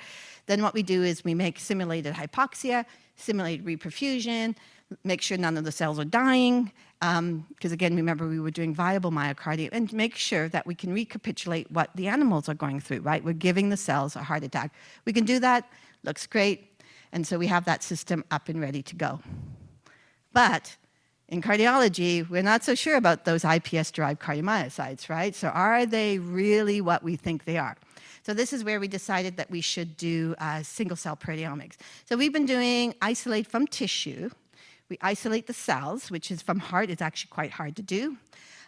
Then what we do is we make simulated hypoxia, simulated reperfusion, make sure none of the cells are dying, because again, remember we were doing viable myocardium, and make sure that we can recapitulate what the animals are going through, right? We're giving the cells a heart attack. We can do that, looks great, and so we have that system up and ready to go. But in cardiology, we're not so sure about those iPS-derived cardiomyocytes, right? So are they really what we think they are? So this is where we decided that we should do single-cell proteomics. So we've been doing isolate from tissue. We isolate the cells, which is from heart. It's actually quite hard to do.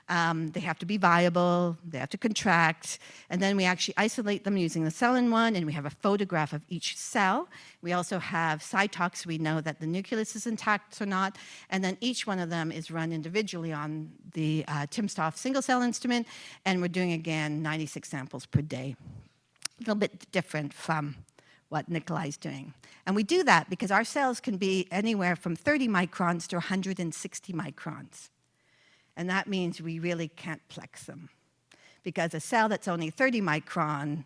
They have to be viable, they have to contract, and then we actually isolate them using the cell-in-one, and we have a photograph of each cell. We also have cytox, we know that the nucleus is intact or not, and then each one of them is run individually on the timsTOF single-cell instrument, and we're doing, again, 96 samples per day. A little bit different from what Nikolai's doing. And we do that because our cells can be anywhere from 30 microns to 160 microns. And that means we really can't plex them, because a cell that's only 30 micron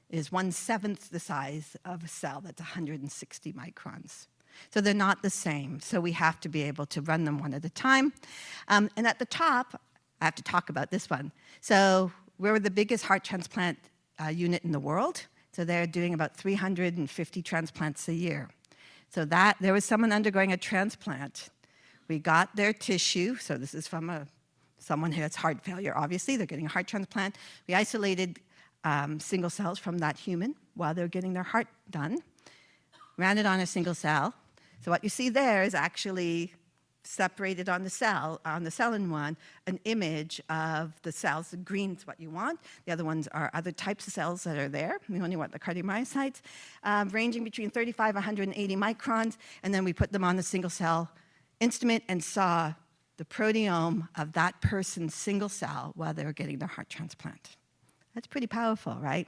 is 1/7 the size of a cell that's 160 microns. So they're not the same. So we have to be able to run them one at a time. And at the top, I have to talk about this one. So we're the biggest heart transplant unit in the world. So they're doing about 350 transplants a year. So that there was someone undergoing a transplant. We got their tissue, so this is from someone who has heart failure, obviously. They're getting a heart transplant. We isolated single cells from that human while they're getting their heart done, ran it on a single cell. So what you see there is actually separated on the cell-in-one, an image of the cells. The green's what you want. The other ones are other types of cells that are there. We only want the cardiomyocytes, ranging between 35 and 180 microns, and then we put them on the single-cell instrument and saw the proteome of that person's single cell while they were getting their heart transplant. That's pretty powerful, right?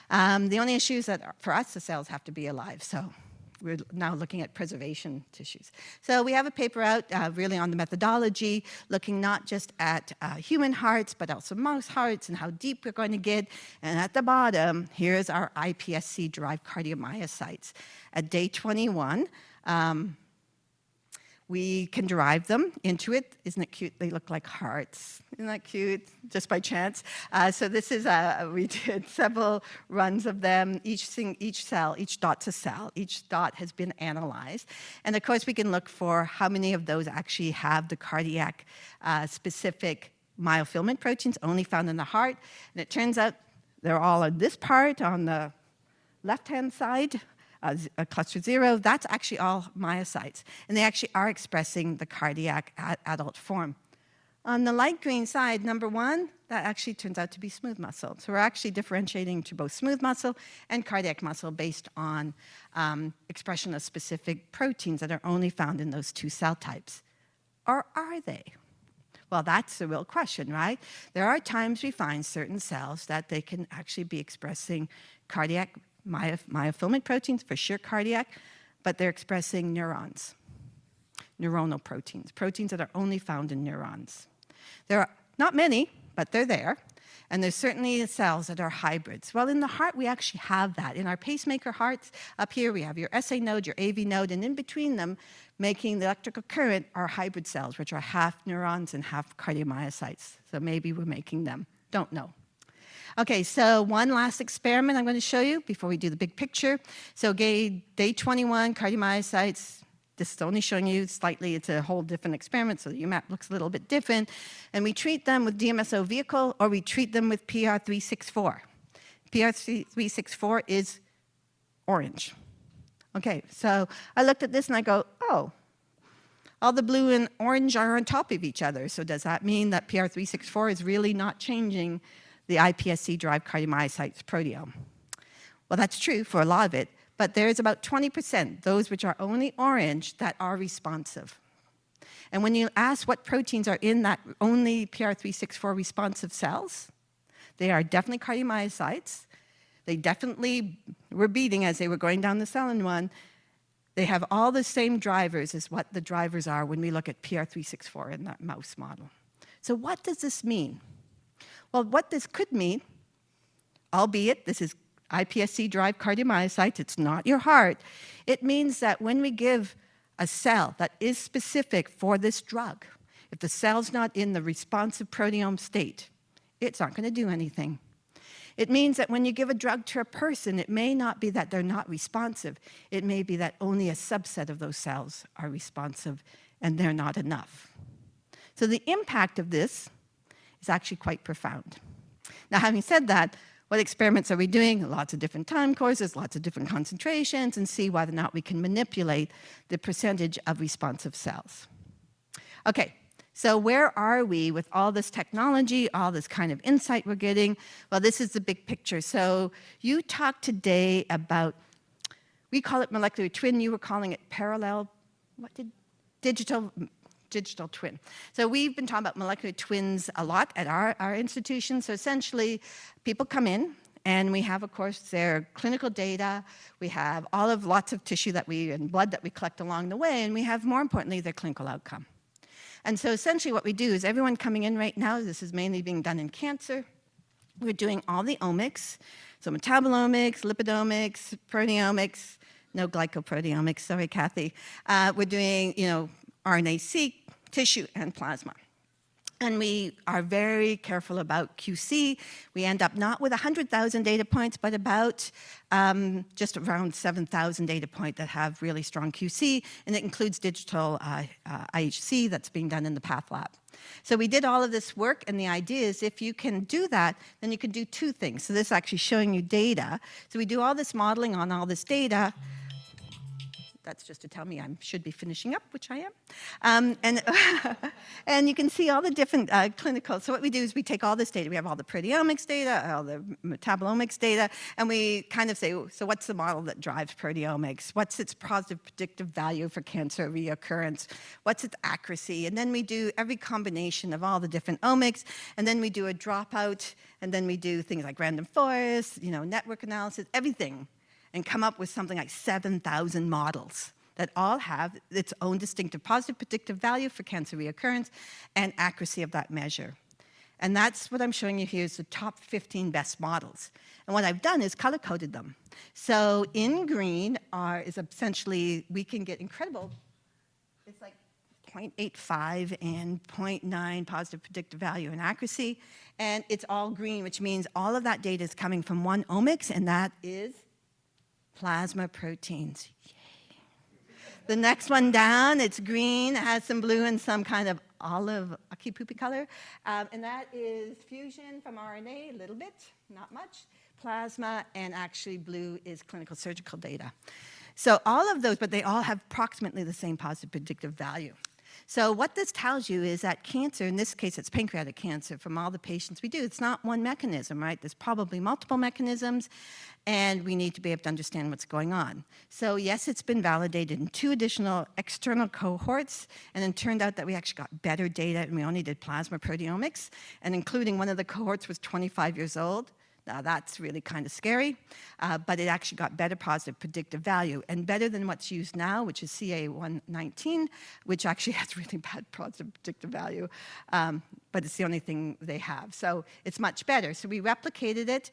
The only issue is that for us, the cells have to be alive, so we're now looking at preservation tissues. So we have a paper out really on the methodology, looking not just at human hearts, but also mouse hearts and how deep we're going to get. And at the bottom, here's our iPSC-derived cardiomyocytes. At day 21, we can derive them into it. Isn't it cute? They look like hearts. Isn't that cute? Just by chance. So this is, we did several runs of them. Each cell, each dot's a cell. Each dot has been analyzed. And of course, we can look for how many of those actually have the cardiac specific myofilament proteins only found in the heart. And it turns out they're all on this part on the left-hand side. Cluster 0, that's actually all myocytes. And they actually are expressing the cardiac adult form. On the light green side, number 1, that actually turns out to be smooth muscle. So we're actually differentiating to both smooth muscle and cardiac muscle based on expression of specific proteins that are only found in those 2 cell types. Or are they? Well, that's the real question, right? There are times we find certain cells that they can actually be expressing cardiac myofilament proteins, for sure cardiac, but they're expressing neurons, neuronal proteins, proteins that are only found in neurons. There are not many, but they're there. And there's certainly cells that are hybrids. Well, in the heart, we actually have that. In our pacemaker hearts, up here we have your SA node, your AV node, and in between them, making the electrical current, are hybrid cells, which are half neurons and half cardiomyocytes. So maybe we're making them. Don't know. Okay, so one last experiment I'm going to show you before we do the big picture. So day 21, cardiomyocytes. This is only showing you slightly, it's a whole different experiment, so the UMAP looks a little bit different. And we treat them with DMSO vehicle, or we treat them with PR364. PR364 is orange. Okay, so I looked at this and I go, oh, all the blue and orange are on top of each other. So does that mean that PR364 is really not changing the iPSC-derived cardiomyocytes proteome? Well, that's true for a lot of it. But there's about 20%, those which are only orange, that are responsive. And when you ask what proteins are in that only PR364 responsive cells, they are definitely cardiomyocytes. They definitely were beating as they were going down the cellin one. They have all the same drivers as what the drivers are when we look at PR364 in that mouse model. So what does this mean? Well, what this could mean, albeit this is iPSC-derived cardiomyocytes, it's not your heart. It means that when we give a cell that is specific for this drug, if the cell's not in the responsive proteome state, it's not going to do anything. It means that when you give a drug to a person, it may not be that they're not responsive. It may be that only a subset of those cells are responsive, and they're not enough. So the impact of this is actually quite profound. Now, having said that, what experiments are we doing? Lots of different time courses, lots of different concentrations, and see whether or not we can manipulate the percentage of responsive cells. Okay, so where are we with all this technology, all this kind of insight we're getting? Well, this is the big picture. So you talked today about, we call it molecular twin, you were calling it parallel, digital twin. So we've been talking about molecular twins a lot at our institution. So essentially, people come in, and we have, of course, their clinical data. We have lots of tissue and blood that we collect along the way, and we have, more importantly, their clinical outcome. And so essentially what we do is everyone coming in right now, this is mainly being done in cancer. We're doing all the omics, so metabolomics, lipidomics, proteomics, no glycoproteomics, sorry, Kathy. We're doing, RNA-seq, tissue, and plasma. And we are very careful about QC. We end up not with 100,000 data points, but about just around 7,000 data points that have really strong QC, and it includes digital IHC that's being done in the Path Lab. So we did all of this work, and the idea is if you can do that, then you can do two things. So this is actually showing you data. So we do all this modeling on all this data. That's just to tell me I should be finishing up, which I am. And you can see all the different clinical. So what we do is we take all this data. We have all the proteomics data, all the metabolomics data, and we kind of say, so what's the model that drives proteomics? What's its positive predictive value for cancer reoccurrence? What's its accuracy? And then we do every combination of all the different omics, and then we do a dropout, and then we do things like random forest, network analysis, everything, and come up with something like 7,000 models that all have its own distinctive positive predictive value for cancer reoccurrence and accuracy of that measure. And that's what I'm showing you here is the top 15 best models. And what I've done is color-coded them. So in green is essentially, we can get incredible, it's like 0.85 and 0.9 positive predictive value and accuracy. And it's all green, which means all of that data is coming from one omics, and that is plasma proteins. Yay. The next one down, it's green, it has some blue and some kind of olive, aki poopy color. And that is fusion from RNA, a little bit, not much. Plasma, and actually blue is clinical surgical data. So all of those, but they all have approximately the same positive predictive value. So what this tells you is that cancer, in this case it's pancreatic cancer, from all the patients we do, it's not one mechanism, right? There's probably multiple mechanisms, and we need to be able to understand what's going on. So yes, it's been validated in 2 additional external cohorts, and it turned out that we actually got better data, and we only did plasma proteomics, and including one of the cohorts was 25 years old. Now that's really kind of scary, but it actually got better positive predictive value, and better than what's used now, which is CA119, which actually has really bad positive predictive value, but it's the only thing they have. So it's much better. So we replicated it.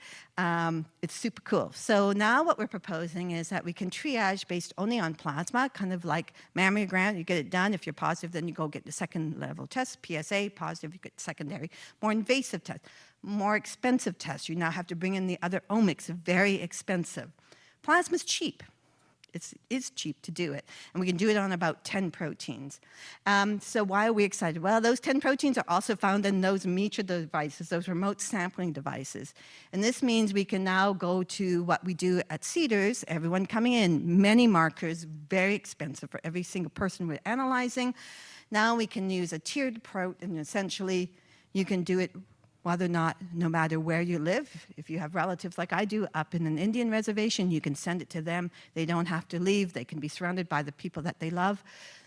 It's super cool. So now what we're proposing is that we can triage based only on plasma, kind of like mammogram. You get it done. If you're positive, then you go get the second level test. PSA, positive, you get secondary. More invasive test, more expensive tests. You now have to bring in the other omics, very expensive. Plasma's cheap. It's cheap to do it, and we can do it on about 10 proteins. So why are we excited? Well, those 10 proteins are also found in those Mitra devices, those remote sampling devices. And this means we can now go to what we do at Cedars, everyone coming in, many markers, very expensive for every single person we're analyzing. Now we can use a tiered approach, and essentially you can do it whether or not, no matter where you live. If you have relatives like I do up in an Indian reservation, you can send it to them. They don't have to leave. They can be surrounded by the people that they love.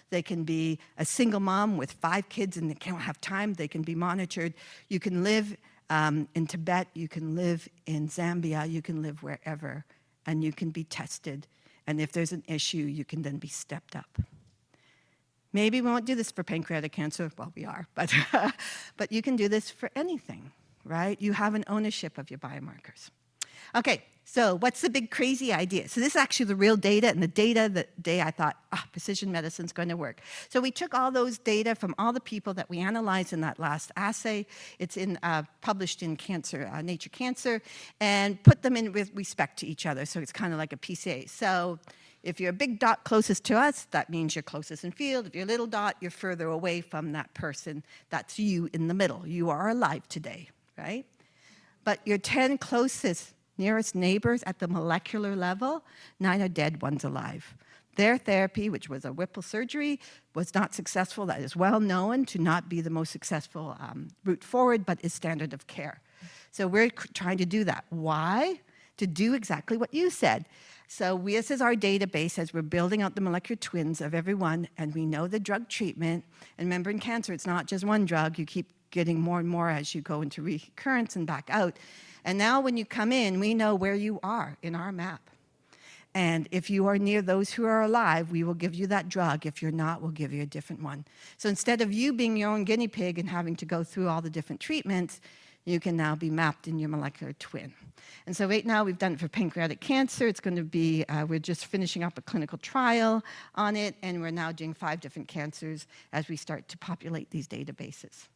They can be a single mom with 5 kids and they can't have time. They can be monitored. You can live in Tibet. You can live in Zambia. You can live wherever, and you can be tested. And if there's an issue, you can then be stepped up. Maybe we won't do this for pancreatic cancer. Well, we are, but, but you can do this for anything, right? You have an ownership of your biomarkers. Okay, so what's the big crazy idea? So this is actually the real data, and the data that day I thought, precision medicine's going to work. So we took all those data from all the people that we analyzed in that last assay. It's published in Nature Cancer, and put them in with respect to each other. So it's kind of like a PCA. So if you're a big dot closest to us, that means you're closest in field. If you're a little dot, you're further away from that person. That's you in the middle. You are alive today, right? But your 10 closest, nearest neighbors at the molecular level, 9 are dead, 1's alive. Their therapy, which was a Whipple surgery, was not successful. That is well known to not be the most successful route forward, but is standard of care. So we're trying to do that. Why? To do exactly what you said. So this is our database as we're building out the molecular twins of everyone, and we know the drug treatment. And remember, in cancer, it's not just one drug. You keep getting more and more as you go into recurrence and back out. And now when you come in, we know where you are in our map. And if you are near those who are alive, we will give you that drug. If you're not, we'll give you a different one. So instead of you being your own guinea pig and having to go through all the different treatments, you can now be mapped in your molecular twin. And so right now we've done it for pancreatic cancer. It's going to be, we're just finishing up a clinical trial on it, and we're now doing 5 different cancers as we start to populate these databases.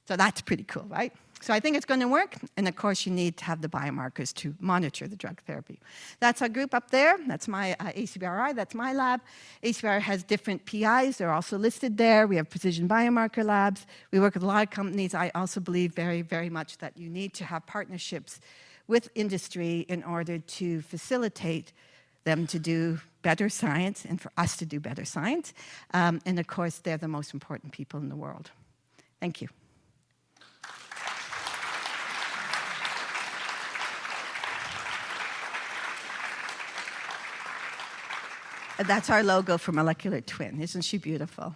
So that's pretty cool, right? So I think it's going to work, and of course you need to have the biomarkers to monitor the drug therapy. That's our group up there. That's my ACBRI, that's my lab. ACBRI has different PIs, they're also listed there. We have precision biomarker labs. We work with a lot of companies. I also believe very, very much that you need to have partnerships with industry in order to facilitate them to do better science and for us to do better science. And of course, they're the most important people in the world. Thank you. That's our logo for Molecular Twin. Isn't she beautiful?